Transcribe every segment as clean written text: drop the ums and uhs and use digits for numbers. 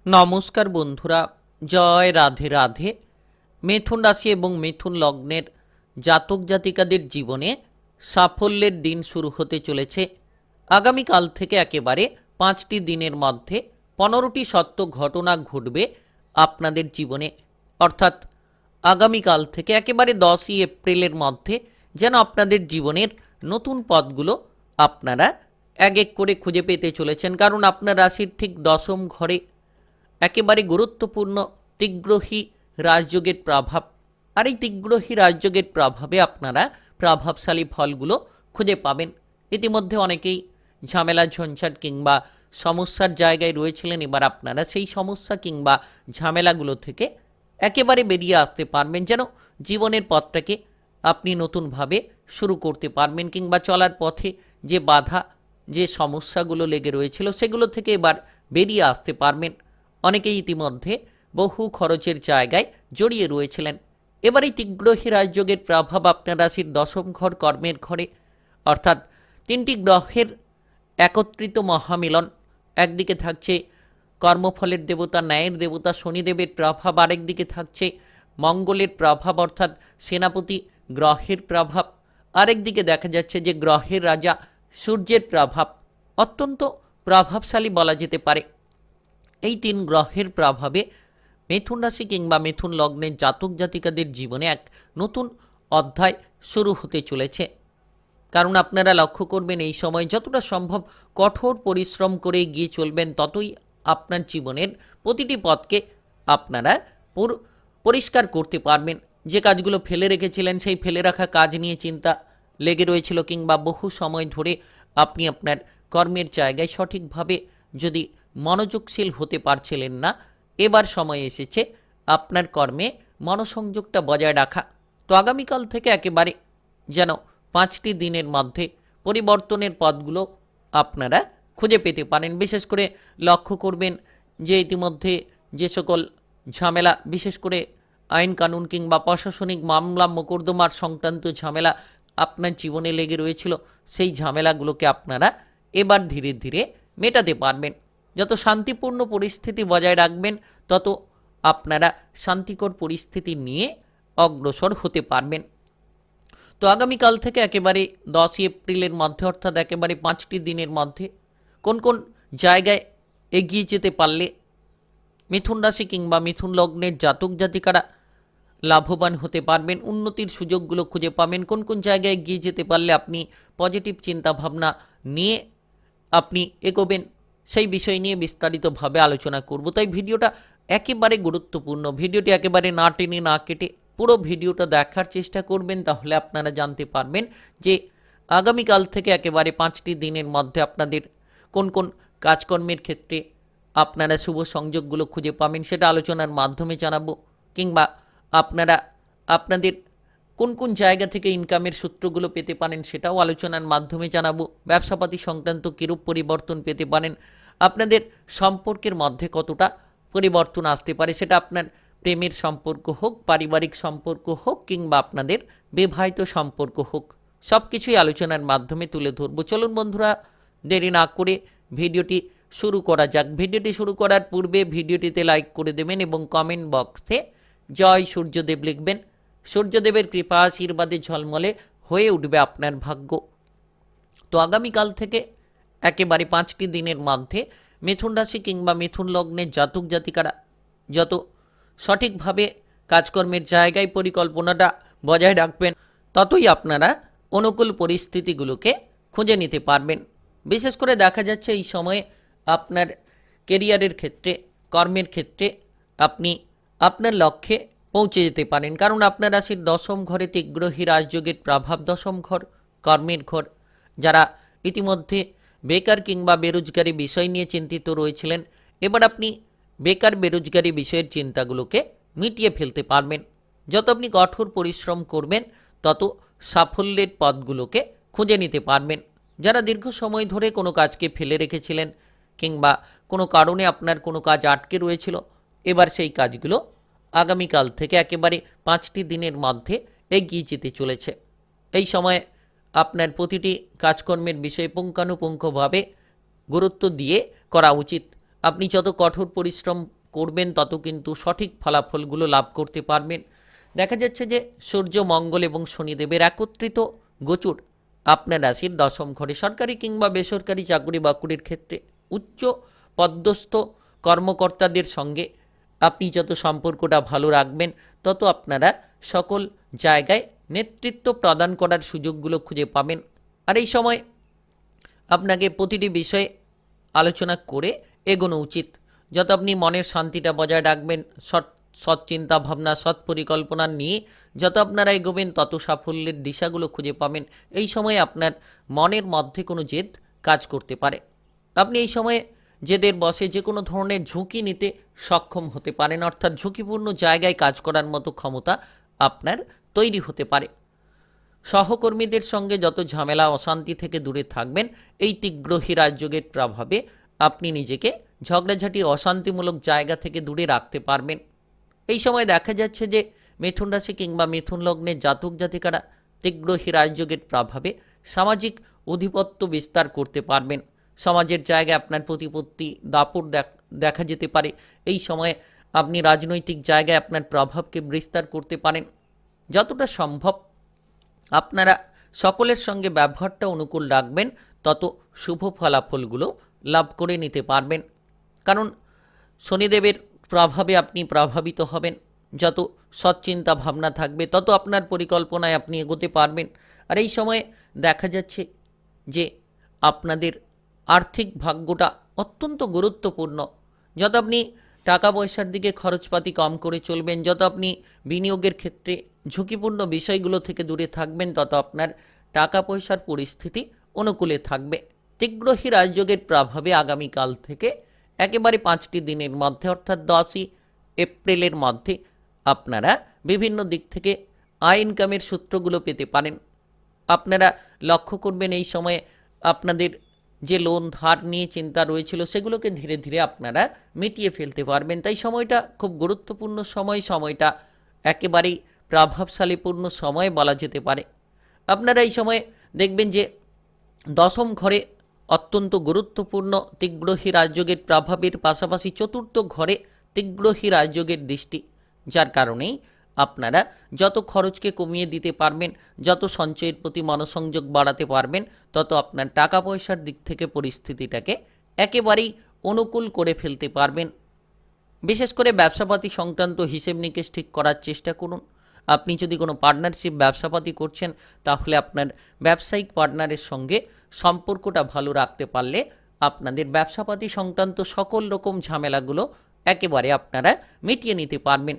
নমস্কার বন্ধুরা, জয় রাধে রাধে। মিথুন রাশি এবং মিথুন লগ্নের জাতক জাতিকাদের জীবনে সাফল্যের দিন শুরু হতে চলেছে। আগামীকাল থেকে একেবারে 5টি দিনের মধ্যে 15টি সত্য ঘটনা ঘটবে আপনাদের জীবনে। অর্থাৎ আগামীকাল থেকে একেবারে 10ই এপ্রিলের মধ্যে যেন আপনাদের জীবনের নতুন পথগুলো আপনারা এক এক করে খুঁজে পেতে চলেছেন। কারণ আপনার রাশির ঠিক 10ম ঘরে একেবারে গুরুত্বপূর্ণ তিগ্রহী রাজযোগের প্রভাব। আর এই তিগ্রহী রাজযোগের প্রভাবে আপনারা প্রভাবশালী ফলগুলো খুঁজে পাবেন। ইতিমধ্যে অনেকেই ঝামেলা ঝঞ্ঝাট কিংবা সমস্যার জায়গায় রয়েছিলেন। এবার আপনারা সেই সমস্যা কিংবা ঝামেলাগুলো থেকে একেবারে বেরিয়ে আসতে পারবেন, যেন জীবনের পথটাকে আপনি নতুনভাবে শুরু করতে পারবেন, কিংবা চলার পথে যে বাধা, যে সমস্যাগুলো লেগে রয়েছিল সেগুলো থেকে এবার বেরিয়ে আসতে পারবেন। অনেকেই ইতিমধ্যে বহু খরচের জায়গায় জড়িয়ে রয়েছিলেন। এবার এই তিগ্রহী রাজযোগের প্রভাব আপনার রাশির 10ম ঘর কর্মের ঘরে, অর্থাৎ 3টি গ্রহের একত্রিত মহামিলন। একদিকে থাকছে কর্মফলের দেবতা ন্যায়ের দেবতা শনিদেবের প্রভাব, আরেকদিকে থাকছে মঙ্গলের প্রভাব অর্থাৎ সেনাপতি গ্রহের প্রভাব, আরেকদিকে দেখা যাচ্ছে যে গ্রহের রাজা সূর্যের প্রভাব। অত্যন্ত প্রভাবশালী বলা যেতে পারে। এই 3 গ্রহের প্রভাবে মিথুন রাশি কিংবা মিথুন লগ্নের জাতক জাতিকাদের জীবনে এক নতুন অধ্যায় শুরু হতে চলেছে। কারণ আপনারা লক্ষ্য করবেন এই সময় যতটা সম্ভব কঠোর পরিশ্রম করে এগিয়ে চলবেন, ততই আপনার জীবনের প্রতিটি পথকে আপনারা পরিষ্কার করতে পারবেন। যে কাজগুলো ফেলে রেখেছিলেন, সেই ফেলে রাখা কাজ নিয়ে চিন্তা লেগে রয়েছিল, কিংবা বহু সময় ধরে আপনি আপনার কর্মের জায়গায় সঠিকভাবে যদি মনোযোগশীল হতে পারছিলেন না, এবার সময় এসেছে আপনার কর্মে মনোসংযোগটা বজায় রাখা। তো আগামীকাল থেকে একেবারে যেন 5টি দিনের মধ্যে পরিবর্তনের পথগুলো আপনারা খুঁজে পেতে পারেন। বিশেষ করে লক্ষ্য করবেন যে ইতিমধ্যে যে সকল ঝামেলা, বিশেষ করে আইন কানুন কিংবা প্রশাসনিক মামলা মোকদ্দমার সংক্রান্ত ঝামেলা আপনার জীবনে লেগে রয়েছিল, সেই ঝামেলাগুলোকে আপনারা এবার ধীরে ধীরে মেটাতে পারবেন। যত শান্তিপূর্ণ পরিস্থিতি বজায় রাখবেন, তত আপনারা শান্তিকর পরিস্থিতি নিয়ে অগ্রসর হতে পারবেন। তো আগামীকাল থেকে একেবারে 10ই এপ্রিলের মধ্যে, অর্থাৎ একেবারে 5টি দিনের মধ্যে কোন কোন জায়গায় এগিয়ে যেতে পারলে মিথুন রাশি কিংবা মিথুন লগ্নের জাতক জাতিকারা লাভবান হতে পারবেন, উন্নতির সুযোগগুলো খুঁজে পাবেন, কোন কোন জায়গায় এগিয়ে যেতে পারলে আপনি পজিটিভ চিন্তাভাবনা নিয়ে আপনি এগোবেন, সেই বিষয় নিয়ে বিস্তারিতভাবে আলোচনা করব। তাই ভিডিওটা একেবারে গুরুত্বপূর্ণ। ভিডিওটি একেবারে না টেনে না কেটে পুরো ভিডিওটা দেখার চেষ্টা করবেন, তাহলে আপনারা জানতে পারবেন যে আগামীকাল থেকে একেবারে 5টি দিনের মধ্যে আপনাদের কোন কোন কাজকর্মের ক্ষেত্রে আপনারা শুভ সংযোগগুলো খুঁজে পাবেন, সেটা আলোচনার মাধ্যমে জানাবো। কিংবা আপনারা আপনাদের কোন কোন জায়গা থেকে ইনকামের সূত্রগুলো পেতে পারেন, সেটাও আলোচনার মাধ্যমে জানাবো। ব্যবসাপাতি সংক্রান্ত কিরূপ পরিবর্তন পেতে পারেন, আপনাদের সম্পর্কের মধ্যে কতটা পরিবর্তন আসতে পারে, সেটা আপনার প্রেমের সম্পর্ক হোক, পারিবারিক সম্পর্ক হোক, কিংবা আপনাদের বিবাহিত সম্পর্ক হোক, সব কিছুই আলোচনার মাধ্যমে তুলে ধরবো। চলুন বন্ধুরা, দেরি না করে ভিডিওটি শুরু করা যাক। ভিডিওটি শুরু করার পূর্বে ভিডিওটিতে লাইক করে দেবেন এবং কমেন্ট বক্সে জয় সূর্যদেব লিখবেন। সূর্যদেবের কৃপা আশীর্বাদে ঝলমলে হয়ে উঠবে আপনার ভাগ্য। তো আগামীকাল থেকে একেবারে 5টি দিনের মধ্যে মিথুন রাশি কিংবা মিথুন লগ্নের জাতক জাতিকারা যত সঠিকভাবে কাজকর্মের জায়গায় পরিকল্পনাটা বজায় রাখবেন, ততই আপনারা অনুকূল পরিস্থিতিগুলোকে খুঁজে নিতে পারবেন। বিশেষ করে দেখা যাচ্ছে এই সময়ে আপনার কেরিয়ারের ক্ষেত্রে, কর্মের ক্ষেত্রে আপনি আপনার লক্ষ্যে পৌঁছে যেতে পারেন। কারণ আপনার রাশির 10ম ঘরে তিগ্রহী রাজযোগের প্রভাব, 10ম ঘর কর্মের ঘর। যারা ইতিমধ্যে বেকার কিংবা বেরোজগারি বিষয় নিয়ে চিন্তিত রয়েছিলেন, এবার আপনি বেকার বেরোজগারি বিষয়ের চিন্তাগুলোকে মিটিয়ে ফেলতে পারবেন। যত আপনি কঠোর পরিশ্রম করবেন, তত সাফল্যের পথগুলোকে খুঁজে নিতে পারবেন। যারা দীর্ঘ সময় ধরে কোনো কাজকে ফেলে রেখেছিলেন, কিংবা কোনো কারণে আপনার কোনো কাজ আটকে রয়েছিল, এবার সেই কাজগুলো আগামীকাল থেকে একেবারে 5টি দিনের মধ্যে এগিয়ে যেতে চলেছে। এই সময়ে আপনার প্রতিটি কাজকর্মের বিষয়ে পুঙ্খানুপুঙ্খভাবে গুরুত্ব দিয়ে করা উচিত। আপনি যত কঠোর পরিশ্রম করবেন তত কিন্তু সঠিক ফলাফলগুলো লাভ করতে পারবেন। দেখা যাচ্ছে যে সূর্য, মঙ্গল এবং শনিদেবের একত্রিত গোচর আপনার রাশির দশম ঘরে। সরকারি কিংবা বেসরকারি চাকরি বাকরির ক্ষেত্রে উচ্চ পদস্থ কর্মকর্তাদের সঙ্গে আপনি যত সম্পর্কটা ভালো রাখবেন, তত আপনারা সকল জায়গায় নেতৃত্ব প্রদান করার সুযোগগুলো খুঁজে পাবেন। আর এই সময় আপনাকে প্রতিটি বিষয়ে আলোচনা করে এগোনো উচিত। যত আপনি মনের শান্তিটা বজায় রাখবেন, সৎ চিন্তা ভাবনা, সৎ পরিকল্পনা নিয়ে যত আপনারা এগোবেন, তত সাফল্যের দিশাগুলো খুঁজে পাবেন। এই সময়ে আপনার মনের মধ্যে কোনো জেদ কাজ করতে পারে। আপনি এই সময়ে জেদের বশে যে কোনো ধরনের ঝুঁকি নিতে সক্ষম হতে পারেন, অর্থাৎ ঝুঁকিপূর্ণ জায়গায় কাজ করার মতো ক্ষমতা আপনার তৈরি হতে পারে। সহকর্মীদের সঙ্গে যত ঝামেলা অশান্তি থেকে দূরে থাকবেন, এই তীব্র রাজযোগের প্রভাবে আপনি নিজেকে ঝগড়াঝাটি অশান্তিমূলক জায়গা থেকে দূরে রাখতে পারবেন। এই সময় দেখা যাচ্ছে যে মিথুন রাশি কিংবা মিথুন লগ্নের জাতক জাতিকারা তীব্র রাজযোগের প্রভাবে সামাজিক আধিপত্য বিস্তার করতে পারবেন। সমাজের জায়গায় আপনার প্রতিপত্তি দাপট দেখা যেতে পারে। এই সময়ে আপনি রাজনৈতিক জায়গায় আপনার প্রভাবকে বিস্তার করতে পারেন। যতটা সম্ভব আপনারা সকলের সঙ্গে ব্যবহারটা অনুকূল রাখবেন, তত শুভ ফলাফলগুলো লাভ করে নিতে পারবেন। কারণ শনিদেবের প্রভাবে আপনি প্রভাবিত হবেন। যত সৎচিন্তা ভাবনা থাকবে, তত আপনার পরিকল্পনায় আপনি এগোতে পারবেন। আর এই সময়ে দেখা যাচ্ছে যে আপনাদের আর্থিক ভাগ্যটা অত্যন্ত গুরুত্বপূর্ণ। যত আপনি টাকা পয়সার দিকে খরচপাতি কম করে চলবেন, যত আপনি বিনিয়োগের ক্ষেত্রে ঝুঁকিপূর্ণ বিষয়গুলো থেকে দূরে থাকবেন, তত আপনার টাকা পয়সার পরিস্থিতি অনুকূলে থাকবে। তীব্র রাজযোগের প্রভাবে আগামীকাল থেকে একেবারে 5টি দিনের মধ্যে, অর্থাৎ 10ই এপ্রিলের মধ্যে আপনারা বিভিন্ন দিক থেকে আয় ইনকামের সূত্রগুলো পেতে পারেন। আপনারা লক্ষ্য করবেন এই সময়ে আপনাদের যে লোন ধার নিয়ে চিন্তা রয়েছিল, সেগুলোকে ধীরে ধীরে আপনারা মিটিয়ে ফেলতে পারবেন। তাই সময়টা খুব গুরুত্বপূর্ণ সময়, সময়টা একেবারেই প্রভাবশালীপূর্ণ সময় বলা যেতে পারে। আপনারা এই সময়ে দেখবেন যে দশম ঘরে অত্যন্ত গুরুত্বপূর্ণ তীব্র রাজযোগের প্রভাবের পাশাপাশি চতুর্থ ঘরে তীব্র রাজযোগের দৃষ্টি, যার কারণেই আপনারা যত খরচকে কমিয়ে দিতে পারবেন, যত সঞ্চয়ের প্রতি মনোসংযোগ বাড়াতে পারবেন, তত আপনার টাকা পয়সার দিক থেকে পরিস্থিতিটাকে একেবারেই অনুকূল করে ফেলতে পারবেন। বিশেষ করে ব্যবসাপাতি সংক্রান্ত হিসেব নিকেশ ঠিক করার চেষ্টা করুন। আপনি যদি কোনো পার্টনারশিপ ব্যবসাপাতি করছেন, তাহলে আপনার ব্যবসায়িক পার্টনারের সঙ্গে সম্পর্কটা ভালো রাখতে পারলে আপনাদের ব্যবসাপাতি সংক্রান্ত সকল রকম ঝামেলাগুলো একেবারে আপনারা মিটিয়ে নিতে পারবেন।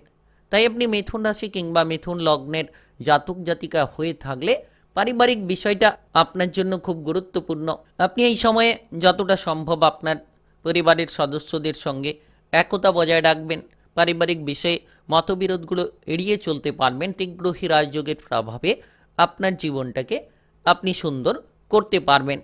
তাই আপনি মিথুন রাশি কিংবা মিথুন লগ্নের জাতক জাতিকা হয়ে থাকলে পারিবারিক বিষয়টা আপনার জন্য খুব গুরুত্বপূর্ণ। আপনি এই সময়ে যতটা সম্ভব আপনার পরিবারের সদস্যদের সঙ্গে একতা বজায় রাখবেন, পারিবারিক বিষয়ে মতবিরোধগুলো এড়িয়ে চলতে পারবেন। তীব্র রাজযোগের প্রভাবে আপনার জীবনটাকে আপনি সুন্দর করতে পারবেন।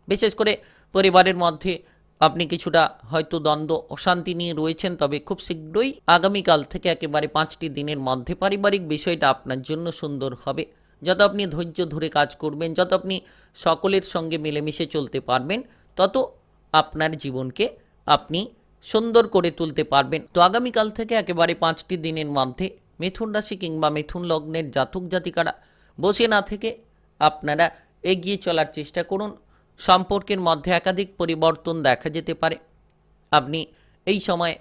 বিশেষ করে পরিবারের মধ্যে আপনি কিছুটা হয়তো দ্বন্দ্ব অশান্তি নিয়ে রয়েছেন, তবে খুব শীঘ্রই আগামীকাল থেকে একেবারে 5টি দিনের মধ্যে পারিবারিক বিষয়টা আপনার জন্য সুন্দর হবে। যত আপনি ধৈর্য ধরে কাজ করবেন, যত আপনি সকলের সঙ্গে মিলেমিশে চলতে পারবেন, তত আপনার জীবনকে আপনি সুন্দর করে তুলতে পারবেন। তো আগামীকাল থেকে একেবারে 5টি দিনের মধ্যে মিথুন রাশি কিংবা মিথুন লগ্নের জাতক জাতিকারা বসে না থেকে আপনারা এগিয়ে চলার চেষ্টা করুন। সম্পর্কের মধ্যে একাধিক পরিবর্তন দেখা যেতে পারে। আপনি এই সময়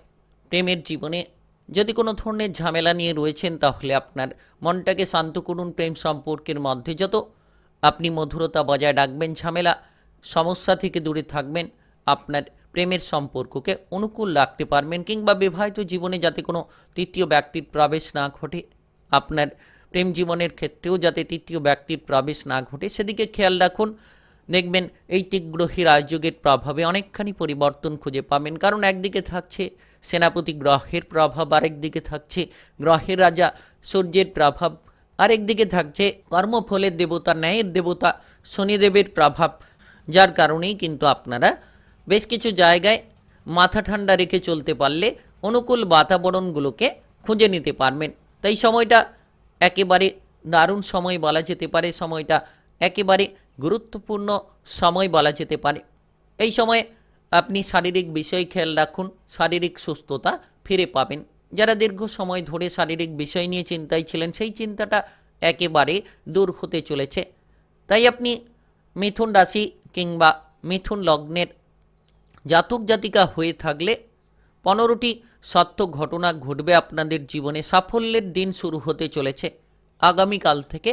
প্রেমের জীবনে যদি কোনো ধরনের ঝামেলা নিয়ে রয়েছেন, তাহলে আপনার মনটাকে শান্ত করুন। প্রেম সম্পর্কের মধ্যে যত আপনি মধুরতা বজায় রাখবেন, ঝামেলা সমস্যা থেকে দূরে থাকবেন, আপনার প্রেমের সম্পর্ককে অনুকূল রাখতে পারবেন। কিংবা বিবাহিত জীবনে যাতে কোনো তৃতীয় ব্যক্তির প্রবেশ না ঘটে, আপনার প্রেম জীবনের ক্ষেত্রেও যাতে তৃতীয় ব্যক্তির প্রবেশ না ঘটে, সেদিকে খেয়াল রাখুন। দেখবেন এই তীব্র রাজযোগের প্রভাবে অনেকখানি পরিবর্তন খুঁজে পাবেন। কারণ একদিকে থাকছে সেনাপতি গ্রহের প্রভাব, আরেকদিকে থাকছে গ্রহের রাজা সূর্যের প্রভাব, আরেকদিকে থাকছে কর্মফলের দেবতা, ন্যায়ের দেবতা শনিদেবের প্রভাব, যার কারণেই কিন্তু আপনারা বেশ কিছু জায়গায় মাথা ঠান্ডা রেখে চলতে পারলে অনুকূল বাতাবরণগুলোকে খুঁজে নিতে পারবেন। তাই সময়টা একেবারে দারুণ সময় বলা যেতে পারে, সময়টা একেবারে গুরুত্বপূর্ণ সময় বলা যেতে পারে। এই সময়ে আপনি শারীরিক বিষয় খেয়াল রাখুন, শারীরিক সুস্থতা ফিরে পাবেন। যারা দীর্ঘ সময় ধরে শারীরিক বিষয় নিয়ে চিন্তায় ছিলেন, সেই চিন্তাটা একেবারে দূর হতে চলেছে। তাই আপনি মিথুন রাশি কিংবা মিথুন লগ্নের জাতক জাতিকা হয়ে থাকলে 15টি সত্য ঘটনা ঘটবে আপনাদের জীবনে। সাফল্যের দিন শুরু হতে চলেছে আগামীকাল থেকে।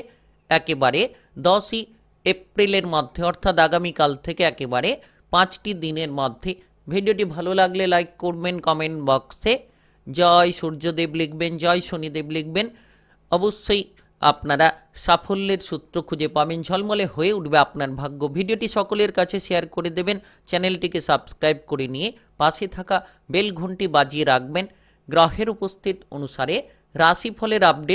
একেবারে 10ই এপ্রিলের মধ্যে, অর্থাৎ আগামীকাল থেকে একেবারে 5টি দিনের মধ্যে। ভিডিওটি ভালো লাগলে লাইক করবেন, কমেন্ট বক্সে জয় সূর্যদেব লিখবেন, জয় শনিদেব লিখবেন। অবশ্যই আপনারা সাফল্যের সূত্র খুঁজে পাবেন, ঝলমলে হয়ে উঠবে আপনার ভাগ্য। ভিডিওটি সকলের কাছে শেয়ার করে দেবেন, চ্যানেলটিকে সাবস্ক্রাইব করে নিয়ে পাশে থাকা বেল ঘন্টি বাজিয়ে রাখবেন। গ্রহের উপস্থিত অনুসারে রাশিফলের আপডেট